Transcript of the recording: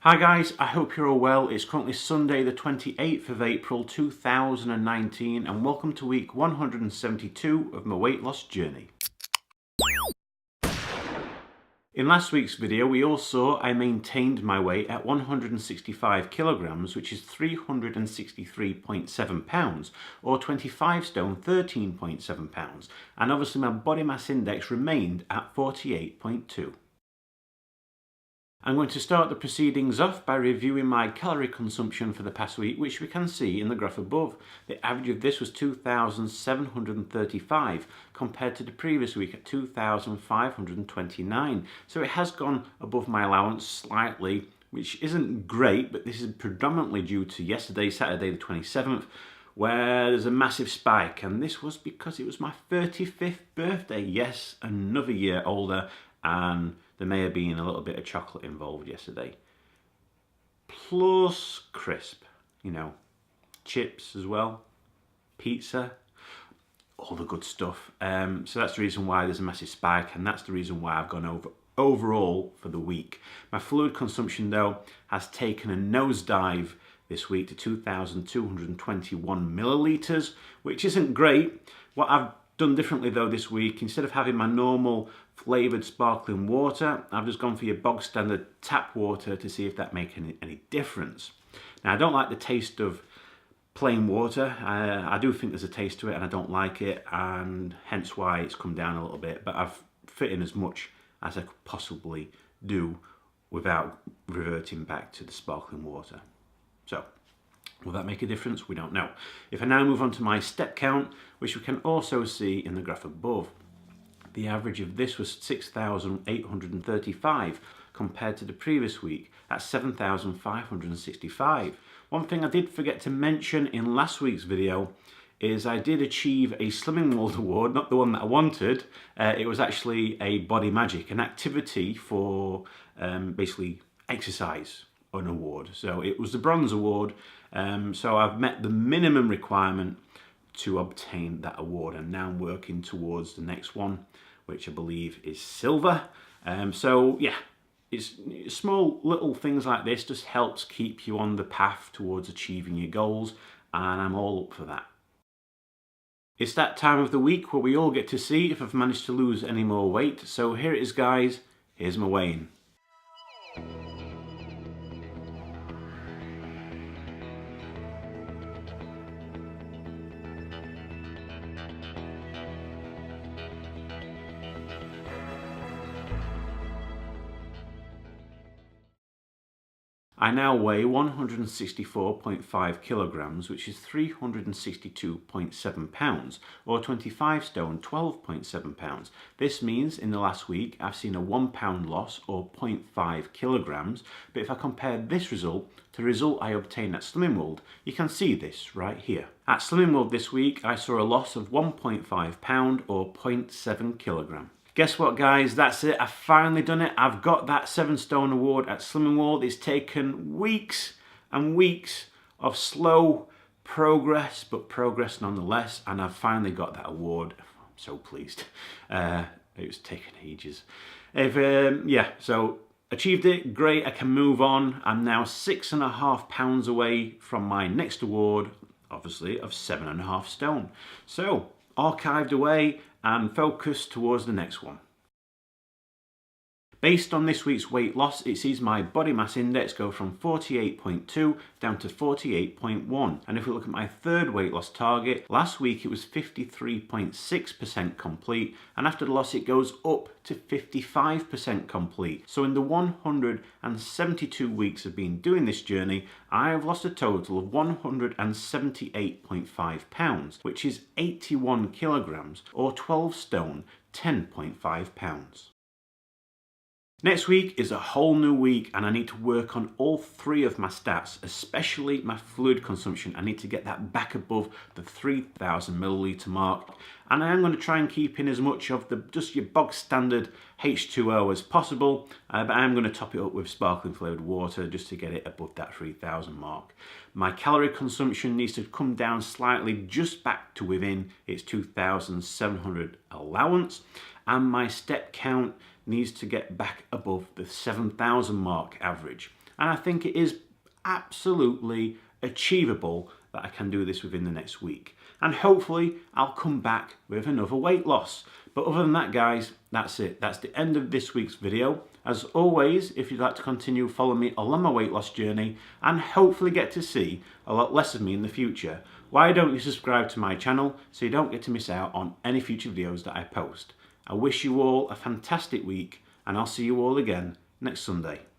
Hi guys, I hope you're all well. It's currently Sunday the 28th of April 2019 and welcome to week 172 of my weight loss journey. In last week's video we all saw I maintained my weight at 165 kilograms, which is 363.7 pounds, or 25 stone 13.7 pounds, and obviously my body mass index remained at 48.2. I'm going to start the proceedings off by reviewing my calorie consumption for the past week, which we can see in the graph above. The average of this was 2,735 compared to the previous week at 2,529. So it has gone above my allowance slightly, which isn't great, but this is predominantly due to yesterday, Saturday the 27th, where there's a massive spike, and this was because it was my 35th birthday. Yes, another year older, and there may have been a little bit of chocolate involved yesterday. Plus crisp, chips as well, pizza, all the good stuff. So that's the reason why there's a massive spike, and that's the reason why I've gone over overall for the week. My fluid consumption though has taken a nosedive this week to 2,221 millilitres, which isn't great. What I've done differently though this week, instead of having my normal flavoured sparkling water, I've just gone for your bog standard tap water to see if that makes any difference. Now I don't like the taste of plain water. I do think there's a taste to it and I don't like it, and hence why it's come down a little bit, but I've fit in as much as I could possibly do without reverting back to the sparkling water. So will that make a difference? We don't know. If I now move on to my step count, which we can also see in the graph above, the average of this was 6,835 compared to the previous week at 7,565. One thing I did forget to mention in last week's video is I did achieve a Slimming World award, not the one that I wanted. It was actually a Body Magic, an activity for basically exercise, an award. So it was the bronze award. So I've met the minimum requirement to obtain that award, and now I'm working towards the next one, which I believe is silver. So yeah, it's small little things like this just helps keep you on the path towards achieving your goals, and I'm all up for that. It's that time of the week where we all get to see if I've managed to lose any more weight. So here it is guys, here's my weigh-in. I now weigh 164.5 kilograms, which is 362.7 pounds, or 25 stone 12.7 pounds. This means in the last week I've seen a 1 pound loss, or 0.5 kilograms, but if I compare this result to the result I obtained at Slimming World, you can see this right here. At Slimming World this week I saw a loss of 1.5 pound, or 0.7 kilogram. Guess what guys, that's it, I've finally done it. I've got that 7 stone award at Slimming World. It's taken weeks and weeks of slow progress, but progress nonetheless, and I've finally got that award. I'm so pleased. It was taking ages. So achieved it, great, I can move on. I'm now 6.5 pounds away from my next award, obviously, of 7.5 stone. So archived away and focused towards the next one. Based on this week's weight loss, it sees my body mass index go from 48.2 down to 48.1. And if we look at my third weight loss target, last week it was 53.6% complete, and after the loss it goes up to 55% complete. So in the 172 weeks of being doing this journey, I have lost a total of 178.5 pounds, which is 81 kilograms, or 12 stone 10.5 pounds. Next week is a whole new week, and I need to work on all 3 of my stats, especially my fluid consumption. I need to get that back above the 3,000 milliliter mark, and I am going to try and keep in as much of just your bog standard H2O as possible, but I am going to top it up with sparkling flavoured water just to get it above that 3,000 mark. My calorie consumption needs to come down slightly, just back to within its 2,700 allowance, and my step count needs to get back above the 7,000 mark average. and I think it is absolutely achievable that I can do this within the next week. And hopefully I'll come back with another weight loss. But other than that, guys, that's it. That's the end of this week's video. As always, if you'd like to continue following me along my weight loss journey and hopefully get to see a lot less of me in the future, why don't you subscribe to my channel so you don't get to miss out on any future videos that I post. I wish you all a fantastic week, and I'll see you all again next Sunday.